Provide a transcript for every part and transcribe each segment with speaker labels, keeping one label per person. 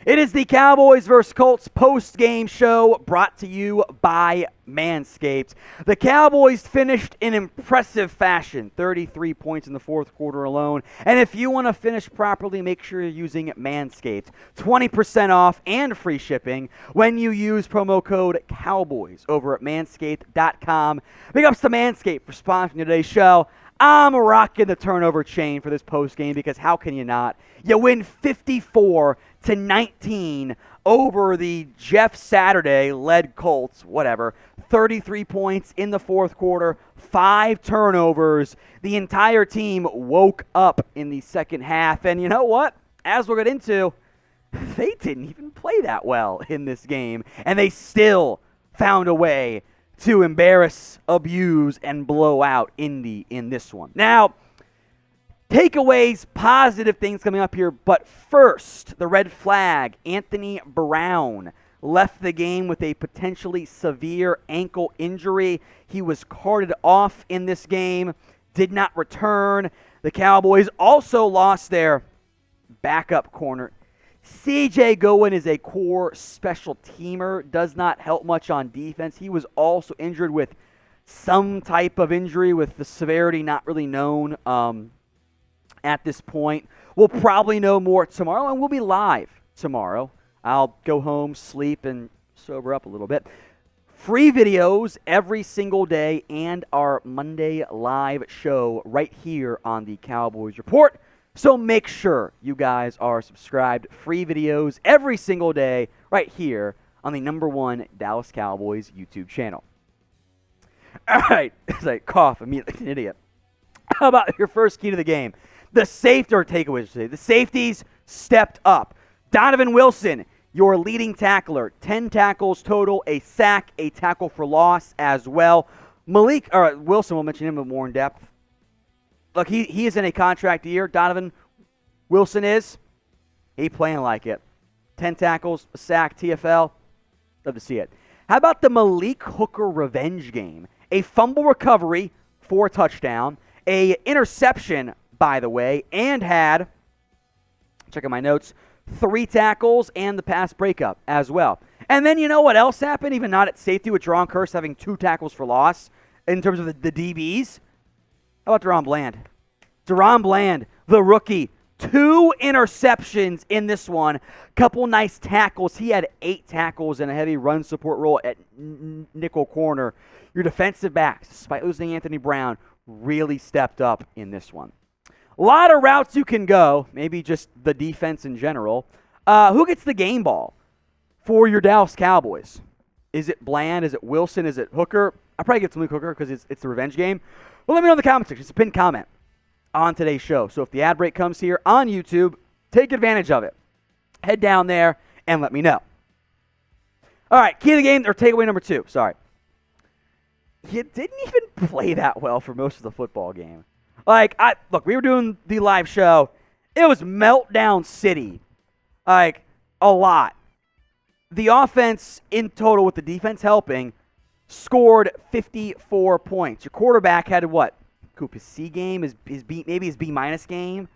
Speaker 1: It is the Cowboys vs. Colts post-game show brought to you by Manscaped. The Cowboys finished in impressive fashion, 33 points in the fourth quarter alone. And if you want to finish properly, make sure you're using Manscaped. 20% off and free shipping when you use promo code Cowboys over at manscaped.com. Big ups to Manscaped for sponsoring today's show. I'm rocking the turnover chain for this postgame because how can you not? You win 54-19 over the Jeff Saturday-led Colts, whatever. 33 points in the fourth quarter, 5 turnovers. The entire team woke up in the second half. And you know what? As we'll get into, they didn't even play that well in this game. And they still found a way to embarrass, abuse, and blow out Indy in this one. Now, takeaways, positive things coming up here, but first, the red flag. Anthony Brown left the game with a potentially severe ankle injury. He was carted off in this game, did not return. The Cowboys also lost their backup corner. C.J. Goodwin is a core special teamer, does not help much on defense. He was also injured with some type of injury with the severity not really known at this point. We'll probably know more tomorrow, and we'll be live tomorrow. I'll go home, sleep, and sober up a little bit. Free videos every single day and our Monday live show right here on the Cowboys Report. So make sure you guys are subscribed. Free videos every single day right here on the #1 Dallas Cowboys YouTube channel. All right. It's like cough immediately like an idiot. How about your first key to the game? The safety or takeaways today. The safeties stepped up. Donovan Wilson, your leading tackler. 10 tackles total, a sack, a tackle for loss as well. Malik, or Wilson, we'll mention him more in depth. Look, he is in a contract year. Donovan Wilson is. He playing like it. 10 tackles, a sack, TFL. Love to see it. How about the Malik Hooker revenge game? A fumble recovery for a touchdown. A interception, by the way, and had, checking my notes, 3 tackles and the pass breakup as well. And then you know what else happened? Even not at safety with Jerron Kearse having 2 tackles for loss in terms of the DBs. How about DaRon Bland? DaRon Bland, the rookie, 2 interceptions in this one. Couple nice tackles. He had 8 tackles and a heavy run support role at nickel corner. Your defensive backs, despite losing Anthony Brown, really stepped up in this one. A lot of routes you can go, maybe just the defense in general. Who gets the game ball for your Dallas Cowboys? Is it Bland? Is it Wilson? Is it Hooker? I probably get Malik Hooker because it's the revenge game. Well, let me know in the comment section. It's a pinned comment on today's show. So if the ad break comes here on YouTube, take advantage of it. Head down there and let me know. All right, key of the game, or takeaway number 2. Sorry. You didn't even play that well for most of the football game. Look, we were doing the live show. It was meltdown city. A lot. The offense in total with the defense helping scored 54 points. Your quarterback had what? His C game, maybe his B- game.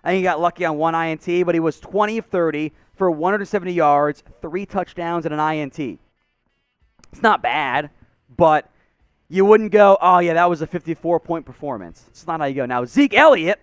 Speaker 1: I think he got lucky on 1 INT, but he was 20 of 30 for 170 yards, 3 touchdowns, and an INT. It's not bad, but you wouldn't go, oh, yeah, that was a 54-point performance. It's not how you go. Now, Zeke Elliott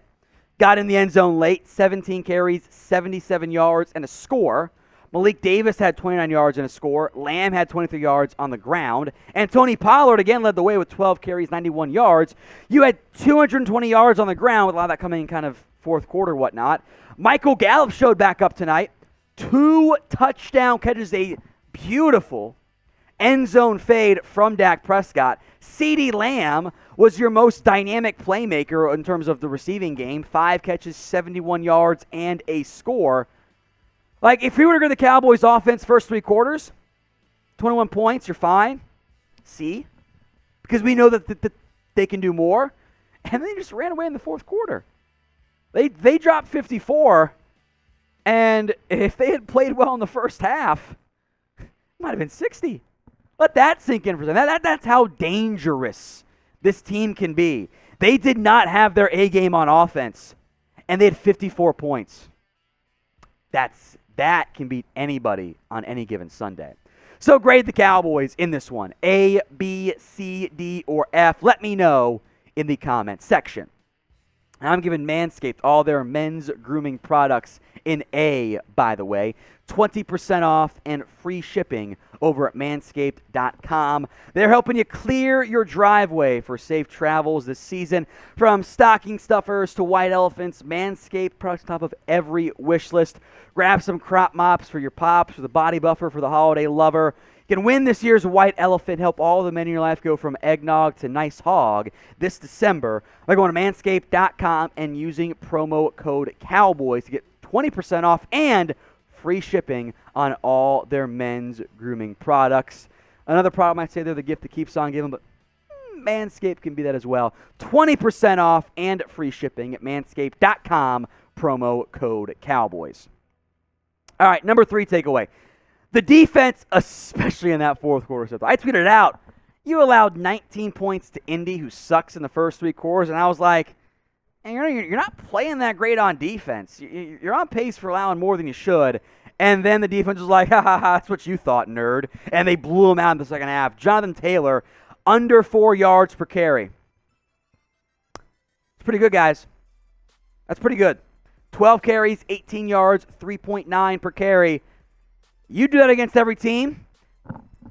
Speaker 1: got in the end zone late, 17 carries, 77 yards, and a score. Malik Davis had 29 yards and a score. Lamb had 23 yards on the ground. And Tony Pollard again led the way with 12 carries, 91 yards. You had 220 yards on the ground with a lot of that coming in kind of fourth quarter, whatnot. Michael Gallup showed back up tonight. 2 touchdown catches, a beautiful end zone fade from Dak Prescott. CeeDee Lamb was your most dynamic playmaker in terms of the receiving game. 5 catches, 71 yards, and a score. If we were to go to the Cowboys offense first 3 quarters, 21 points, you're fine. See? Because we know that they can do more. And they just ran away in the fourth quarter. They dropped 54, and if they had played well in the first half, it might have been 60. Let that sink in for a second. That's how dangerous this team can be. They did not have their A game on offense, and they had 54 points. That's that can beat anybody on any given Sunday. So grade the Cowboys in this one. A, B, C, D, or F. Let me know in the comments section. And I'm giving Manscaped all their men's grooming products in A, by the way. 20% off and free shipping over at manscaped.com. They're helping you clear your driveway for safe travels this season. From stocking stuffers to white elephants, Manscaped products on top of every wish list. Grab some crop mops for your pops or the body buffer for the holiday lover. You can win this year's white elephant, help all the men in your life go from eggnog to nice hog this December by going to manscaped.com and using promo code Cowboys to get 20% off and free shipping on all their men's grooming products. Another product might say they're the gift that keeps on giving, but Manscaped can be that as well. 20% off and free shipping at manscaped.com, promo code Cowboys. All right, number 3 takeaway. The defense, especially in that fourth quarter. I tweeted it out. You allowed 19 points to Indy, who sucks in the first 3 quarters, and I was like, you're not playing that great on defense. You're on pace for allowing more than you should. And then the defense was like, ha, ha, ha, that's what you thought, nerd. And they blew him out in the second half. Jonathan Taylor, under 4 yards per carry. It's pretty good, guys. That's pretty good. 12 carries, 18 yards, 3.9 per carry. You do that against every team,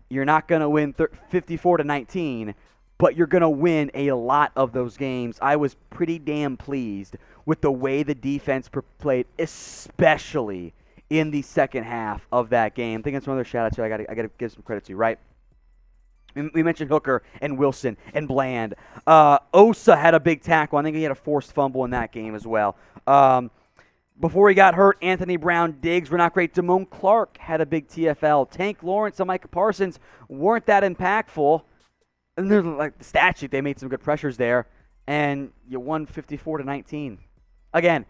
Speaker 1: you're not going to win 54-19. But you're going to win a lot of those games. I was pretty damn pleased with the way the defense played, especially in the second half of that game. I think that's one other shout-outs here I got to give some credit to, right? We mentioned Hooker and Wilson and Bland. Osa had a big tackle. I think he had a forced fumble in that game as well. Before he got hurt, Anthony Brown, Diggs were not great. Damone Clark had a big TFL. Tank Lawrence and Micah Parsons weren't that impactful. And they're like the stat sheet, they made some good pressures there, and you won 54-19. Again,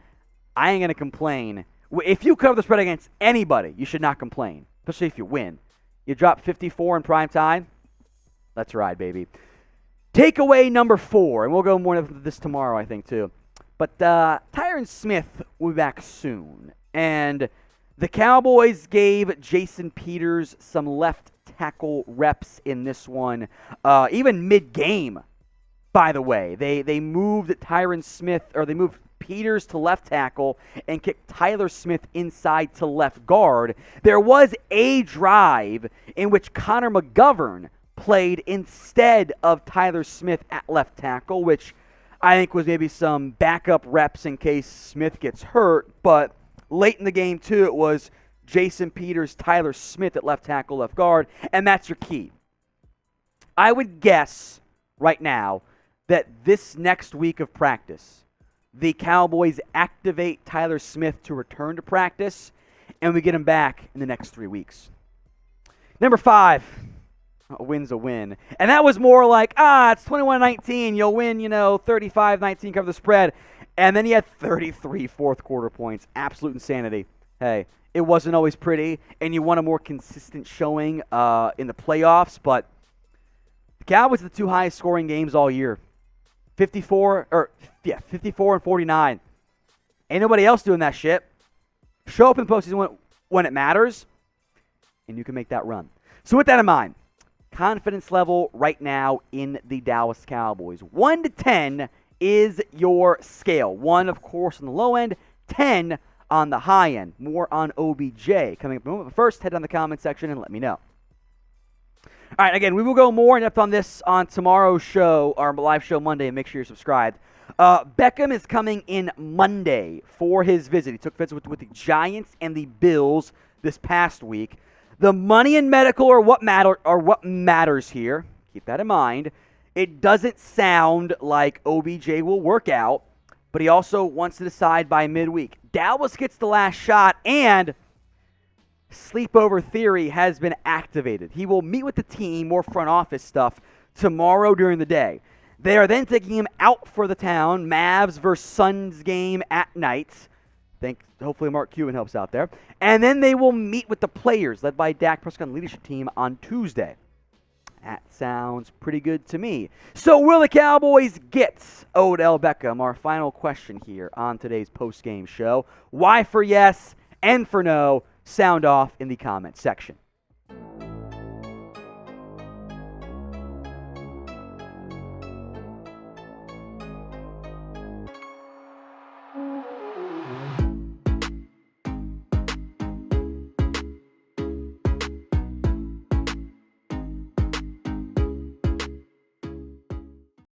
Speaker 1: I ain't gonna complain. If you cover the spread against anybody, you should not complain, especially if you win. You drop 54 in prime time. Let's ride, baby. Takeaway number 4, and we'll go more into this tomorrow, I think, too. But Tyron Smith will be back soon, and the Cowboys gave Jason Peters some left tackle reps in this one, even mid-game, by the way. They moved Tyron Smith, or they moved Peters to left tackle and kicked Tyler Smith inside to left guard. There was a drive in which Connor McGovern played instead of Tyler Smith at left tackle, which I think was maybe some backup reps in case Smith gets hurt, but late in the game, too, it was Jason Peters, Tyler Smith at left tackle, left guard, and that's your key. I would guess right now that this next week of practice, the Cowboys activate Tyler Smith to return to practice, and we get him back in the next 3 weeks. Number 5, a win's a win. And that was more like, it's 21-19, you'll win, 35-19, cover the spread. And then he had 33 fourth quarter points. Absolute insanity. Hey, it wasn't always pretty, and you want a more consistent showing in the playoffs, but the Cowboys are the 2 highest scoring games all year. 54 and 49. Ain't nobody else doing that shit. Show up in the postseason when it matters, and you can make that run. So with that in mind, confidence level right now in the Dallas Cowboys. 1 to 10 is your scale. 1, of course, on the low end, 10 on the high end. More on OBJ coming up in a moment. But first, head down the comment section and let me know. All right, again, we will go more in depth on this on tomorrow's show, our live show Monday, and make sure you're subscribed. Beckham is coming in Monday for his visit. He took visits with the Giants and the Bills this past week. The money and medical are what matters here. Keep that in mind. It doesn't sound like OBJ will work out, but he also wants to decide by midweek. Dallas gets the last shot, and sleepover theory has been activated. He will meet with the team, more front office stuff, tomorrow during the day. They are then taking him out for the town, Mavs versus Suns game at night. Hopefully Mark Cuban helps out there. And then they will meet with the players, led by Dak Prescott leadership team, on Tuesday. That sounds pretty good to me. So will the Cowboys get Odell Beckham? Our final question here on today's post-game show. Y for yes, N for no. Sound off in the comments section.